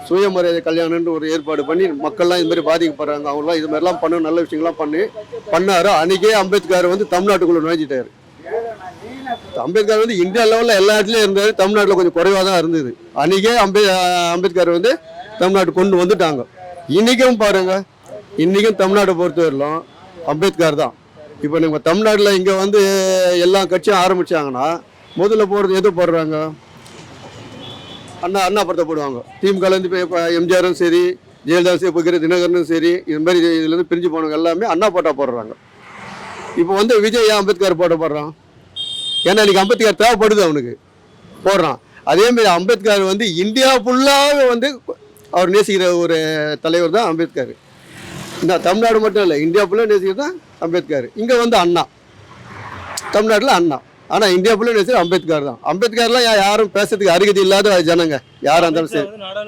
சுயமரியாதை கல்யாணம்னு ஒரு ஏற்பாடு பண்ணி மக்கள்லாம் இது மாதிரி பாதிக்கப்படுறாங்க, அவங்களாம் இது மாதிரிலாம் பண்ண நல்ல விஷயங்கள்லாம் பண்ணாரு. அன்றைக்கே அம்பேத்கர் வந்து தமிழ்நாட்டுக்குள்ளே நுழைஞ்சிட்டாரு. அம்பேத்கர் வந்து இந்தியா லெவலில் எல்லா இடத்துலையும் இருந்தார், தமிழ்நாட்டில் கொஞ்சம் குறைவாக தான் இருந்தது. அன்றைக்கே அம்பேத்கர் வந்து தமிழ்நாட்டு கொண்டு வந்துட்டாங்க. இன்றைக்கும் பாருங்கள், இன்றைக்கும் தமிழ்நாட்டை பொறுத்தவரையிலும் அம்பேத்கர் தான். இப்போ நம்ம தமிழ்நாட்டில் இங்கே வந்து எல்லா கட்சியும் ஆரம்பித்தாங்கன்னா முதல்ல போகிறது எது போடுறாங்க? அண்ணா படத்தை போடுவாங்க. திமுகலேருந்து இப்போ எம்ஜிஆரும் சரி, ஜெயலலிதாவும் சரி, இப்போ தினகரனும் சரி, இது மாதிரி இதுலேருந்து பிரிஞ்சு போனவங்க எல்லாமே அண்ணா போட்டா போடுறாங்க. இப்போ வந்து விஜய் ஏன் அம்பேத்கர் போட்ட போடுறான்? ஏன்னா இன்றைக்கி அம்பேத்கர் தேவைப்படுது, அவனுக்கு போடுறான். அதேமாரி அம்பேத்கர் வந்து இந்தியா ஃபுல்லாகவே வந்து அவர் நேசிக்கிற ஒரு தலைவர் தான் அம்பேத்கர். இந்த தமிழ்நாடு மட்டும் இல்லை, இந்தியா ஃபுல்லாக நேசிக்கிறது தான் அம்பேத்கர். இங்கே வந்து அண்ணா, தமிழ்நாட்டில் அண்ணா, ஆனால் இந்தியா ஃபுல்லாக நேசிக்கிற அம்பேத்கர் தான். அம்பேத்கர்லாம் யாரும் பேசுறதுக்கு அருகதை இல்லாத ஜனங்க யாராக இருந்தாலும் சரி.